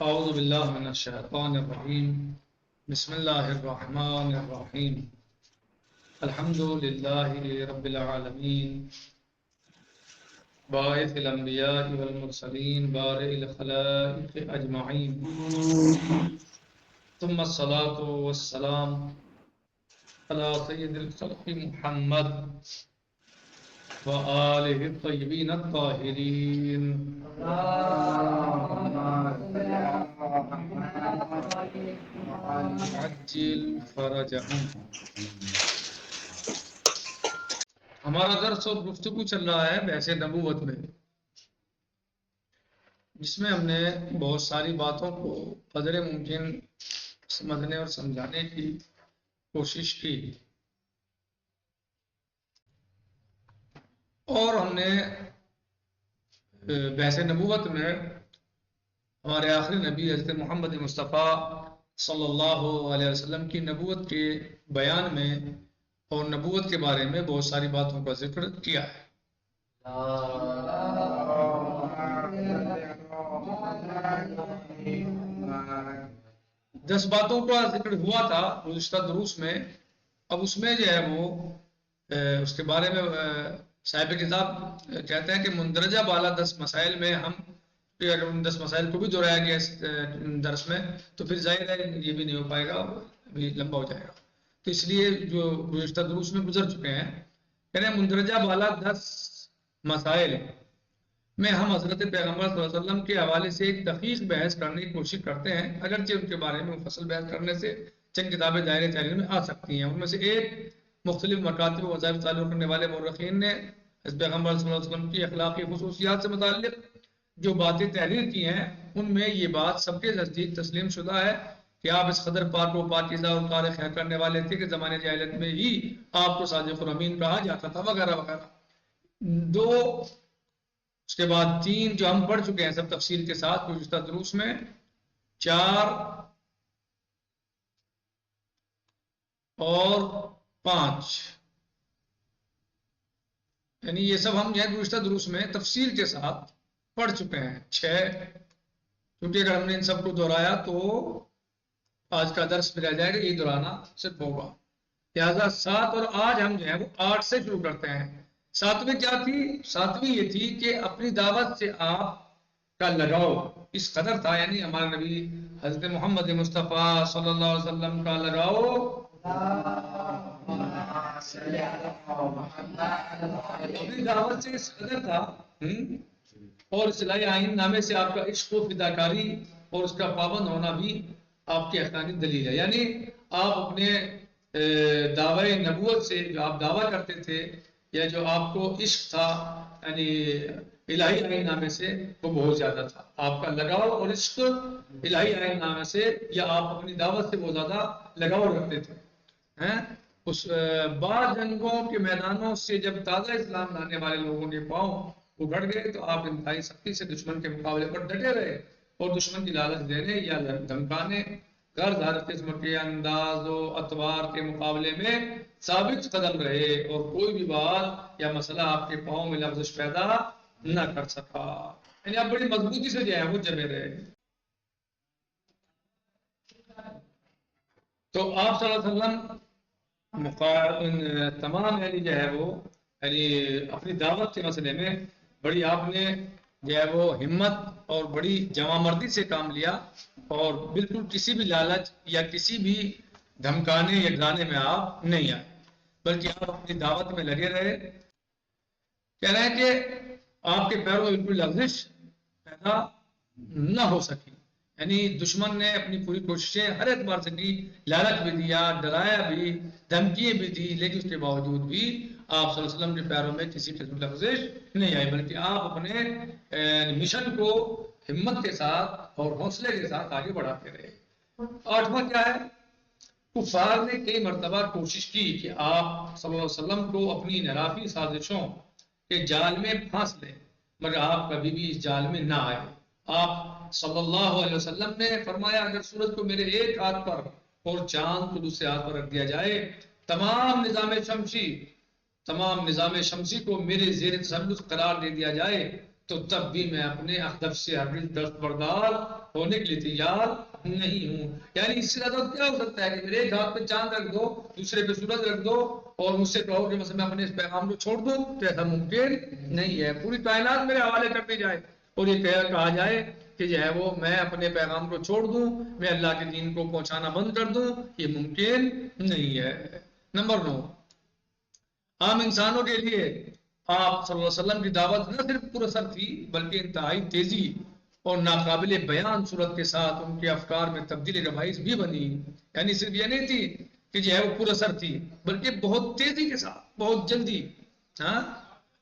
اعوذ باللہ من الشیطان الرجیم بسم اللہ الرحمن الرحیم الحمد للہ رب العالمین باعث الانبیاء والمرسلین بارئ الخلائق اجمعین ثم الصلاة والسلام علی سید الخلق محمد وآلہ الطیبین الطاہرین عجل فرجہم۔ ہمارا درس اور گفتگو چل رہا ہے بحث نبوت میں، جس میں ہم نے بہت ساری باتوں کو قدر ممکن سمجھنے اور سمجھانے کی کوشش کی، اور ہم نے بحث نبوت میں ہمارے آخری نبی حضرت محمد مصطفیٰ صلی اللہ علیہ وسلم کی نبوت کے بیان میں اور نبوت کے بارے میں بہت ساری باتوں کا ذکر کیا ہے۔ 10 باتوں کا ذکر ہوا تھا گزشتہ دروس میں۔ اب اس میں جو ہے وہ اس کے بارے میں صاحب کتاب کہتے ہیں کہ مندرجہ بالا 10 مسائل میں ہم اگر ان 10 مسائل کو بھی دہرایا گیا اس درس میں تو پھر ظاہر ہے یہ بھی نہیں ہو پائے گا، ابھی لمبا ہو جائے گا، تو اس لیے جو گزشتہ دروس میں گزر چکے ہیں، کہتے ہیں مندرجہ بالا 10 مسائل میں ہم حضرت پیغمبر صلی اللہ علیہ وسلم کے حوالے سے ایک دقیق بحث کرنے کی کوشش کرتے ہیں، اگرچہ ان کے بارے میں مفصل بحث کرنے سے چند کتابیں دائرے تحریر میں آ سکتی ہیں۔ ان میں سے ایک مختلف مکاتب و وظائف تعلق کرنے والے مورخین نے حضرت پیغمبر صلی اللہ علیہ وسلم کی اخلاقی خصوصیات سے متعلق جو باتیں تحریر کی ہیں، ان میں یہ بات سب کے نزدیک تسلیم شدہ ہے کہ آپ اس قدر پاک و پاکیزہ اور قار خیر کرنے والے تھے کہ زمانے جاہلیت میں ہی آپ کو صادق الامین کہا جاتا تھا، وغیرہ وغیرہ۔ 2، اس کے بعد 3 جو ہم پڑھ چکے ہیں سب تفصیل کے ساتھ گزشتہ دروس میں، 4 اور 5، یعنی یہ سب ہم یہاں گزشتہ دروس میں تفصیل کے ساتھ پڑھ چکے ہیں۔ 6، کیونکہ اگر ہم نے ان سب کو دہرایا تو آج کا درس بھی رہ جائے گا، یہ دہرانا صرف ہوگا، لہٰذا 7 اور آج ہم جو ہے وہ 8 سے شروع کرتے ہیں۔ 7ویں کیا تھی؟ 7ویں یہ تھی کہ اپنی دعوت سے آپ کا لگاؤ اس قدر تھا، یعنی ہمارے نبی حضرت محمد مصطفیٰ صلی اللہ علیہ وسلم کا لگاؤ اپنی دعوت سے اس قدر تھا، اور اصلاحی آئین نامے سے آپ کا عشق و فداکاری اور اس کا پابند ہونا بھی آپ کی حقانی دلیل ہے، یعنی آپ اپنے دعوی نبوت سے جو آپ دعویٰ کرتے تھے یا جو آپ کو عشق تھا، یعنی الہی آئین نامے سے وہ بہت زیادہ تھا، آپ کا لگاؤ اور عشق الہی آئین نامے سے یا آپ اپنی دعوت سے بہت زیادہ لگاؤ رکھتے تھے۔ اس بعض جنگوں کے میدانوں سے جب تازہ اسلام لانے والے لوگوں کے پاؤں اگڑ گئے تو آپ انتہائی سختی سے دشمن کے مقابلے پر ڈٹے رہے اور دشمن کی لالچ دینے یا دھمکانے غرض ہر قسم کے انداز و اطوار کے مقابلے میں ثابت قدم رہے، اور کوئی بھی بات یا مسئلہ آپ کے پاؤں میں لغزش پیدا نہ کر سکا، یعنی آپ بڑی مضبوطی سے جو ہے وہ جمے رہے۔ تو آپ صلی اللہ علیہ وسلم تمام یعنی جو ہے وہ یعنی اپنی دعوت کے مسئلے میں بڑی آپ نے جو ہے وہ ہمت اور بڑی جمع مردی سے کام لیا، اور بالکل کسی بھی لالچ یا کسی بھی دھمکانے یا ڈرانے میں آپ نہیں آئے، بلکہ آپ اپنی دعوت میں لگے رہے۔ کہہ رہے ہیں کہ آپ کے پیروں میں بالکل لغزش پیدا نہ ہو سکی، یعنی دشمن نے اپنی پوری کوششیں ہر اعتبار سے کی، لالچ بھی دیا، ڈرایا بھی، دھمکیاں بھی دی، لیکن اس کے باوجود بھی آپ صلی اللہ علیہ وسلم کے پیروں میں کسی قسم کی لغزش نہیں آئی، بلکہ آپ اپنے مشن کو ہمت کے ساتھ اور حوصلے کے ساتھ آگے بڑھاتے رہے۔ 8واں کیا ہے؟ کفار نے کئی مرتبہ کوشش کی کہ آپ صلی اللہ علیہ وسلم کو اپنی انحرافی سازشوں کے جال میں پھانس لیں، مگر آپ کبھی بھی اس جال میں نہ آئے۔ آپ صلی اللہ علیہ وسلم نے فرمایا اگر سورج کو میرے ایک ہاتھ پر اور چاند کو دوسرے ہاتھ پر رکھ دیا جائے، تمام نظام شمسی کو میرے زیر تسلط قرار دے دیا جائے، تو تب بھی میں اپنے ہدف سے ہرگز دستبردار ہونے کے لیے تیار نہیں ہوں. یعنی اس سے زیادہ کیا ہو سکتا ہے کہ میرے ایک ہاتھ پہ چاند رکھ دو، دوسرے پہ سورج رکھ دو اور مجھ سے کہو کہ مثلا میں اپنے اس پیغام کو چھوڑ دوں، تو ایسا ممکن نہیں ہے. پوری کائنات میرے حوالے کر دی جائے اور یہ کہا جائے کہ جو ہے وہ میں اپنے پیغام کو چھوڑ دوں، میں اللہ کے دین کو پہنچانا بند کر دوں، یہ ممکن نہیں ہے. نمبر 9، عام انسانوں کے لیے آپ صلی اللہ علیہ وسلم کی دعوت نہ صرف پر اثر تھی بلکہ انتہائی تیزی اور ناقابل بیان صورت کے ساتھ ان کے افکار میں تبدیلی کا باعث بھی بنی. یعنی صرف یہ نہیں تھی کہ جو ہے وہ پر اثر تھی، بلکہ بہت تیزی کے ساتھ، بہت جلدی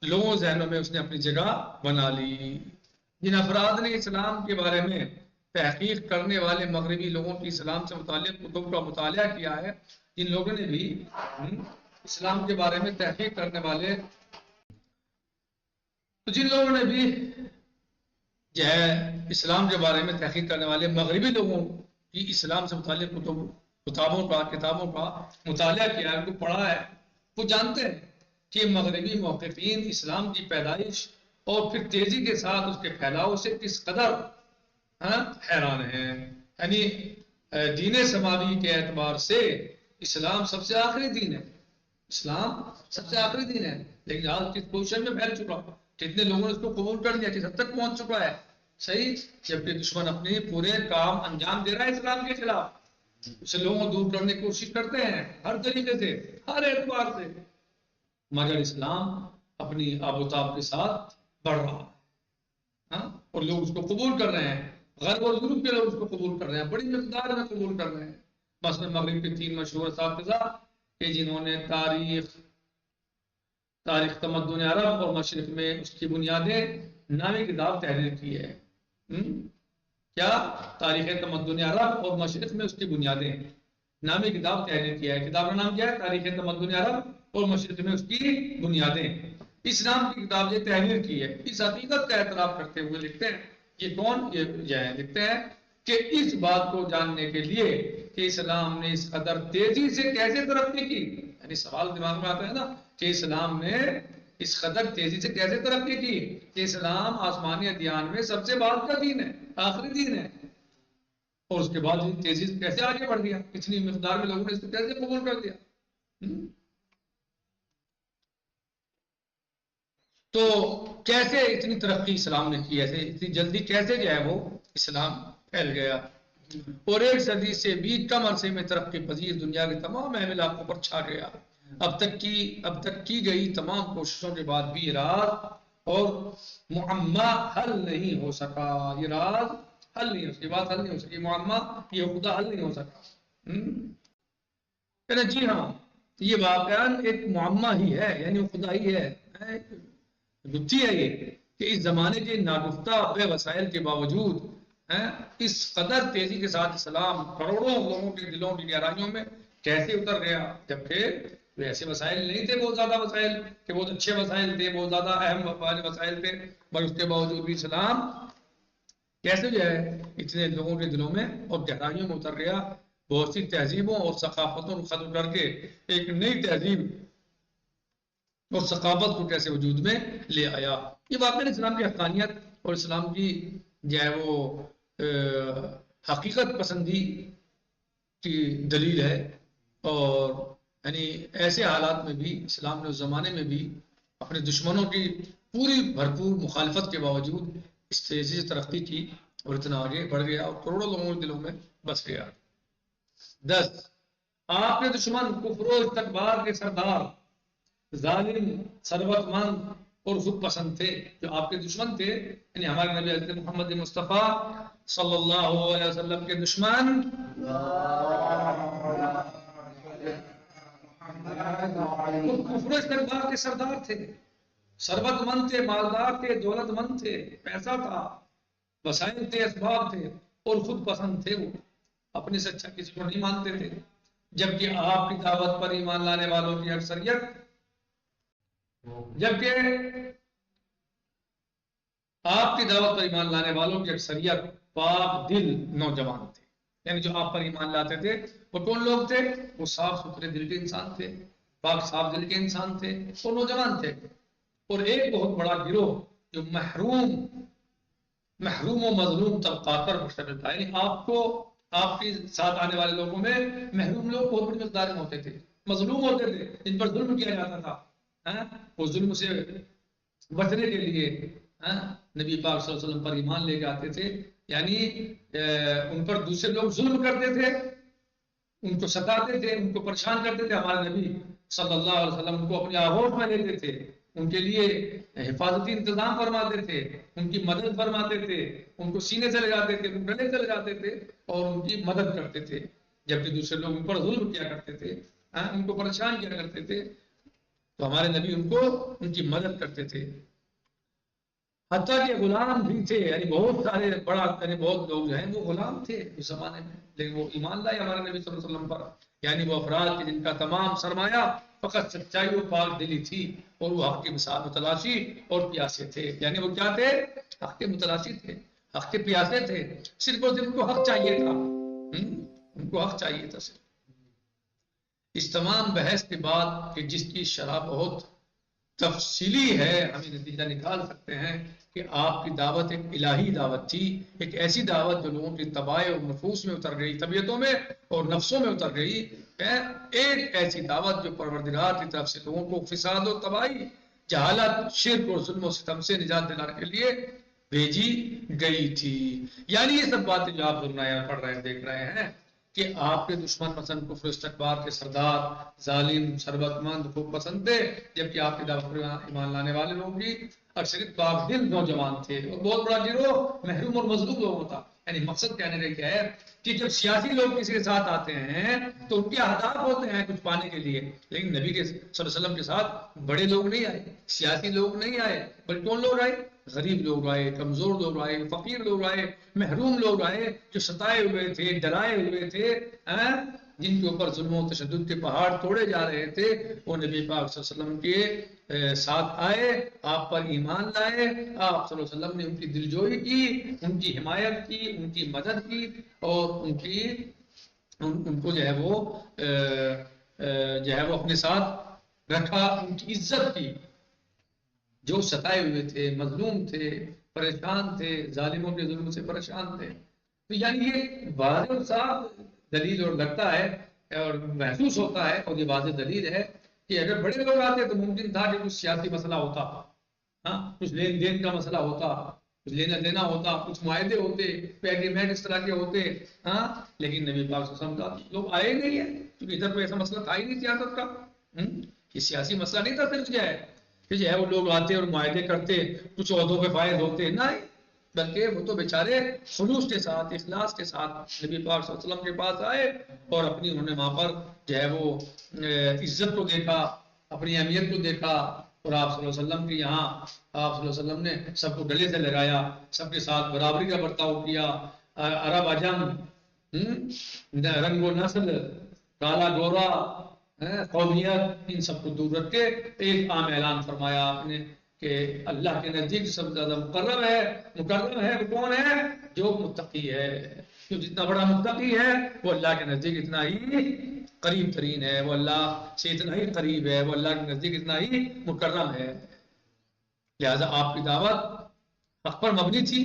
لوگوں ذہنوں میں اس نے اپنی جگہ بنا لی. جن افراد نے اسلام کے بارے میں تحقیق کرنے والے مغربی لوگوں کی اسلام سے متعلق کتب کا مطالعہ کیا ہے، جن لوگوں نے بھی اسلام کے بارے میں تحقیق کرنے والے جن لوگوں نے بھی جو ہے اسلام کے بارے میں تحقیق کرنے والے مغربی لوگوں کی اسلام سے متعلق کتابوں کا مطالعہ کیا ہے، ان کو پڑھا ہے، وہ جانتے ہیں کہ مغربی موقفین اسلام کی پیدائش اور پھر تیزی کے ساتھ اس کے پھیلاؤ سے کس قدر حیران ہیں. یعنی دین سماوی کے اعتبار سے اسلام سب سے آخری دین ہے، اسلام سب سے آخری دین ہے، لیکن آج کس پوزیشن میں پھیل چکا، کتنے لوگوں نے اس کو قبول کر لیا، کس حد تک پہنچ چکا ہے. صحیح، جبکہ دشمن اپنے پورے کام انجام دے رہا ہے اسلام کے خلاف، اسے لوگوں کو دور کرنے کی کوشش کرتے ہیں ہر طریقے سے، ہر اعتبار سے، مگر اسلام اپنی آب و تاب کے ساتھ بڑھ رہا ہے اور لوگ اس کو قبول کر رہے ہیں. غرب اور یورپ کے لوگ اس کو قبول کر رہے ہیں، بڑی مقدار میں قبول کر رہے ہیں. مثلا مغرب کے 3 مشہور اساتذہ کہ جنہوں نے تاریخ تمدن عرب اور مشرق میں اس کی بنیادیں نامی کتاب تحریر کی ہے. کیا؟ تاریخ تمدن عرب اور مشرق میں اس کی بنیادیں نامی کتاب تحریر کیا ہے. کتاب کا نام کیا ہے؟ تاریخ تمدن عرب اور مشرق میں اس کی بنیادیں. اس نام کی کتاب یہ تحریر کی ہے. اس حقیقت کا اعتراف کرتے ہوئے لکھتے ہیں، یہ کون؟ یہ لکھتے ہیں کہ اس بات کو جاننے کے لیے کہ اسلام نے اس قدر تیزی سے کیسے ترقی کی، یعنی سوال دماغ میں آتا ہے نا کہ اسلام نے اس قدر تیزی سے کیسے ترقی کی کہ اسلام آسمانی ادیان میں سب سے بعد کا دین ہے، آخری دین ہے، اور اس کے بعد تیزی سے کیسے آگے بڑھ گیا، اتنی مقدار میں لوگوں نے اس کو کیسے قبول کر دیا. تو کیسے اتنی ترقی اسلام نے کی، ایسے اتنی جلدی کیسے جو ہے وہ اسلام پھیل گیا، اور 1 صدی سے بھی کم عرصے میں ترقی پذیر دنیا کے تمام اہم علاقوں پر چھا گیا. اب تک کی گئی تمام کوششوں کے بعد بھی یہ راز اور معمہ حل نہیں ہو سکا. یہ راز حل نہیں ہو سکی، بات حل نہیں ہو سکی، معمہ یہ خدا حل نہیں ہو سکا. جی ہاں، یہ واقعاً ایک معمہ ہی ہے، یعنی وہ خدا ہی ہے، گتھی ہے یہ کہ اس زمانے کے ناگفتہ بے وسائل کے باوجود اس قدر تیزی کے ساتھ اسلام کروڑوں لوگوں کے دلوں کی گہرائیوں میں کیسے اتر گیا، جبکہ ایسے وسائل نہیں تھے، بہت زیادہ وسائل کہ بہت اچھے وسائل تھے، بہت زیادہ اہم وسائل تھے، پر اس کے باوجود بھی اسلام کیسے جو ہے اتنے لوگوں کے دلوں میں اور گہرائیوں میں اتر گیا، بہت سی تہذیبوں اور ثقافتوں کو ختم کر کے ایک نئی تہذیب اور ثقافت کو کیسے وجود میں لے آیا. یہ واقعی اسلام کی حقانیت اور اسلام کی جو ہے وہ حقیقت پسندی کی دلیل ہے. اور یعنی ایسے حالات میں بھی اسلام نے اس زمانے میں بھی اپنے دشمنوں کی پوری بھرپور مخالفت کے باوجود اس تیزی سے ترقی کی اور اتنا آگے بڑھ گیا اور کروڑوں لوگوں کے دلوں میں بس گیا. 10، آپ کے دشمن کفر و استکبار کے سردار، ظالم، ثروت مند اور خود پسند تھے. جو آپ کے دشمن تھے یعنی ہمارے نبی حضرت محمد مصطفیٰ صلی اللہ علیہ وسلم کے دشمن کفر و استکبار کے سردار تھے، ثروت مند تھے، مالدار تھے، دولت مند تھے، پیسہ تھا، وسائل تھے، اسباب تھے، اور خود پسند تھے. وہ اپنے سے اچھا کسی کو نہیں مانتے تھے. جبکہ آپ کی دعوت پر ایمان لانے والوں کی اکثریت پاک دل نوجوان تھے. یعنی جو آپ پر ایمان لاتے تھے وہ کون لوگ تھے؟ وہ صاف ستھرے دل کے انسان تھے، پاک صاف دل کے انسان تھے، وہ نوجوان تھے. اور ایک بہت بڑا گروہ جو محروم و مظلوم طبقات پر مشتمل تھا. یعنی آپ کو آپ کے ساتھ آنے والے لوگوں میں محروم لوگ بہت بڑی مقدار میں ہوتے تھے، مظلوم ہوتے تھے، جن پر ظلم کیا جاتا تھا. وہ ظلم سے بچنے کے لیے نبی پاک صلی اللہ علیہ وسلم پر ایمان لے کے آتے تھے. یعنی ان پر دوسرے لوگ ظلم کرتے تھے، ان کو ستاتے تھے، ان کو پریشان کرتے تھے. ہمارے نبی صلی اللہ علیہ وسلم ان کو اپنے آغوش میں لیتے تھے، ان کے لیے حفاظتی انتظام فرماتے تھے، ان کی مدد فرماتے تھے، ان کو سینے سے لگاتے تھے، ان گلے سے لگاتے تھے اور ان کی مدد کرتے تھے. جبکہ دوسرے لوگ ان پر ظلم کیا کرتے تھے، ان کو پریشان کیا کرتے تھے، تو ہمارے نبی ان کو ان کی مدد کرتے تھے. حتیٰ کہ غلام بھی تھے، یعنی بہت سارے بہت لوگ جو ہیں وہ غلام تھے اس زمانے میں، لیکن وہ ایمان لائے ہمارے نبی صلی اللہ علیہ وسلم پر. یعنی وہ افراد کے جن کا تمام سرمایہ فقط سچائی و پاک دلی تھی، اور وہ حق کے مثال متلاشی اور پیاسے تھے. یعنی وہ کیا تھے؟ حق کے متلاشی تھے، حق کے پیاسے تھے. صرف اور صرف ان کو حق چاہیے تھا، ان کو حق چاہیے تھا صرف. اس تمام بحث کے بعد کہ جس کی شرح بہت تفصیلی ہے، ہمیں نتیجہ نکال سکتے ہیں کہ آپ کی دعوت ایک الہی دعوت تھی، ایک ایسی دعوت جو لوگوں کی طباع اور نفوس میں اتر گئی، طبیعتوں میں اور نفسوں میں اتر گئی. ایک ایسی دعوت جو پروردگار کی طرف سے لوگوں کو فساد و تباہی، جہالت، شرک اور ظلم و ستم سے نجات دلانے کے لیے بھیجی گئی تھی. یعنی یہ سب باتیں جو آپ سن رہے ہیں، پڑھ رہے ہیں، دیکھ رہے ہیں کہ آپ کے دشمن مثلا کفر استکبار کے سردار، ظالم، ثروت مند، خوب پسند تھے، جبکہ آپ کی دعوت پر ایمان لانے والے لوگ بھی اکثریت پاک دل نوجوان تھے، اور بہت بڑا گروہ محروم اور مظلوم لوگوں تھا. یعنی مقصد کہنے کا کیا ہے کہ جب سیاسی لوگ کسی کے ساتھ آتے ہیں تو ان کے اہداف ہوتے ہیں کچھ پانے کے لیے، لیکن نبی کے صلی اللہ علیہ وسلم کے ساتھ بڑے لوگ نہیں آئے، سیاسی لوگ نہیں آئے، بلکہ کون لوگ آئے؟ غریب لوگ آئے، کمزور لوگ آئے، فقیر لوگ آئے، محروم لوگ آئے، جو ستائے ہوئے تھے، ڈرائے ہوئے تھے، جن کے اوپر ظلم و تشدد کے پہاڑ توڑے جا رہے تھے. وہ نبی پاک صلی اللہ علیہ وسلم کے ساتھ آئے، آپ پر ایمان لائے. آپ صلی اللہ علیہ وسلم نے ان کی دلجوئی کی، ان کی حمایت کی، ان کی مدد کی، اور ان کو جو ہے وہ اپنے ساتھ رکھا، ان کی عزت کی. جو ستائے ہوئے تھے، مظلوم تھے، پریشان تھے، ظالموں کے ظلم سے پریشان تھے. تو یعنی یہ واضح صاحب دلیل اور لگتا ہے اور محسوس ہوتا ہے، اور یہ واضح دلیل ہے کہ اگر بڑے لوگ آتے تو ممکن تھا کہ کچھ سیاسی مسئلہ ہوتا، کچھ لین دین کا مسئلہ ہوتا، کچھ لینا دینا ہوتا، کچھ معاہدے ہوتے، ایگریمنٹ اس طرح کے ہوتے. لیکن نبی پاک صلی اللہ علیہ وسلم کا لوگ آئے نہیں ہیں، کیونکہ ادھر کوئی ایسا مسئلہ تھا ہی نہیں سیاست کا. یہ سیاسی مسئلہ نہیں تھا صرف کیا ہے کہ جو ہے وہ لوگ آتے اور معاہدے کرتے، کچھ عہدوں پہ فائز ہوتے، نہیں، بلکہ وہ تو بیچارے خلوص کے ساتھ، اخلاص کے ساتھ نبی پاک صلی اللہ علیہ وسلم کے پاس آئے، اور اپنی انہوں نے وہاں پر جو ہے وہ عزت کو دیکھا، اپنی اہمیت کو دیکھا. اور آپ صلی اللہ علیہ وسلم کے یہاں آپ صلی اللہ علیہ وسلم نے سب کو گلے سے لگایا، سب کے ساتھ برابری کا برتاؤ کیا. عرب عجم، رنگ و نسل، کالا گورا، قومیت، ان سب کو دور رکھ کے ایک عام اعلان فرمایا آپ نے کہ اللہ کے نزدیک سب سے زیادہ مکرم ہے وہ کون ہے؟ جو متقی ہے. جو جتنا بڑا متقی ہے وہ اللہ کے نزدیک اتنا ہی قریب ترین ہے، وہ اللہ سے اتنا ہی قریب ہے، وہ اللہ کے نزدیک اتنا ہی مکرم ہے. لہذا آپ کی دعوت حق پر مبنی تھی،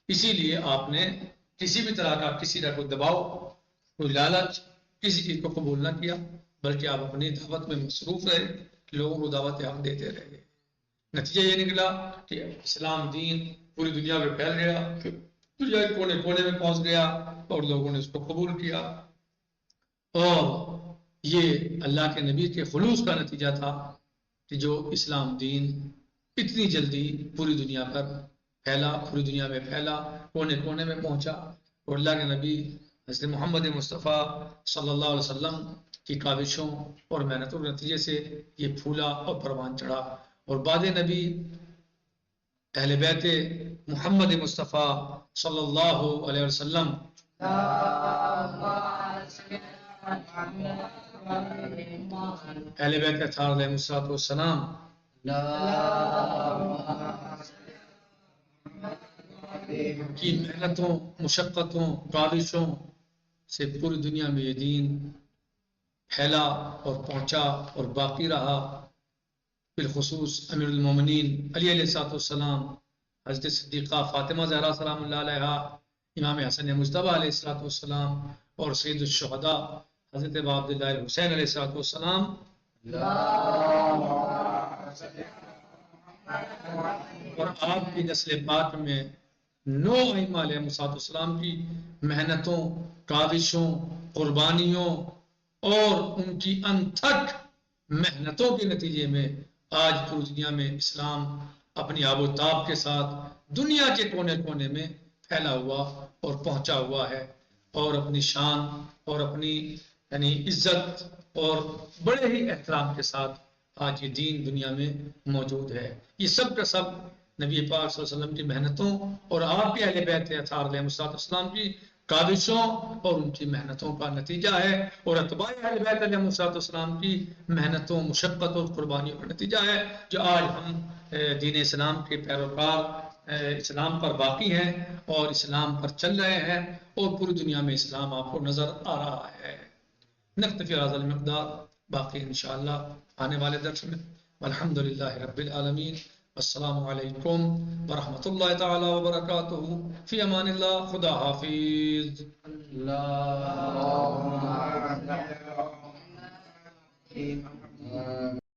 اسی لیے آپ نے کسی بھی طرح کا کسی طرح کو دباؤ، کوئی لالچ، کسی چیز کو قبول نہ کیا، بلکہ آپ اپنی دعوت میں مصروف رہے، لوگوں کو دعوت حق دیتے رہے. نتیجہ یہ نکلا کہ اسلام دین پوری دنیا میں پھیل گیا، دنیا کے کونے کونے میں پہنچ گیا، اور لوگوں نے اس کو قبول کیا. اور یہ اللہ کے نبی کے خلوص کا نتیجہ تھا کہ جو اسلام دین اتنی جلدی پوری دنیا پر پھیلا، پوری دنیا میں پھیلا، کونے کونے میں پہنچا. اور اللہ کے نبی حضرت محمد مصطفیٰ صلی اللہ علیہ وسلم کی کاوشوں اور محنتوں کے نتیجے سے یہ پھولا اور پروان چڑھا. اور بعد نبی اہل بیت محمد مصطفیٰ صلی اللہ علیہ وسلم اہل بیت اطہار علیہ السلام کی محنتوں، مشقتوں، کاوشوں سے پوری دنیا میں یہ دین پھیلا اور پہنچا اور باقی رہا. بالخصوص امیر المومنین علی علیہ السلام، حضرت صدیقہ فاطمہ زہرا سلام اللہ علیہا، امام حسن مجتبیٰ علیہ السلام، اور سید الشہداء حضرت ابا عبداللہ الحسین علیہ السلام، اور آپ کی نسل پاک میں 9 ائمہ علیہ السلام کی محنتوں، کاوشوں، قربانیوں اور ان کی انتھک محنتوں کے نتیجے میں آج پوری دنیا میں اسلام اپنی آب و تاب کے ساتھ دنیا کے کونے کونے میں پھیلا ہوا اور پہنچا ہوا ہے، اور اپنی شان اور اپنی عزت اور بڑے ہی احترام کے ساتھ آج یہ دین دنیا میں موجود ہے۔ یہ سب کا سب نبی پاک صلی اللہ علیہ وسلم کی محنتوں اور آپ کے اہل بیت اطہار علیہ السلام کی کاوشوں اور ان کی محنتوں کا نتیجہ ہے، اور اتباع اہل بیت علیہ السلام کی محنتوں، مشقت اور قربانیوں کا نتیجہ ہے جو آج ہم دین اسلام کے پیروکار اسلام پر باقی ہیں اور اسلام پر چل رہے ہیں، اور پوری دنیا میں اسلام آپ کو نظر آ رہا ہے۔ نکتفی بہذا المقدار، باقی انشاءاللہ آنے والے درس میں۔ والحمدللہ رب العالمین، السلام علیکم ورحمۃ اللہ تعالی وبرکاتہ، فی امان اللہ، خدا حافظ۔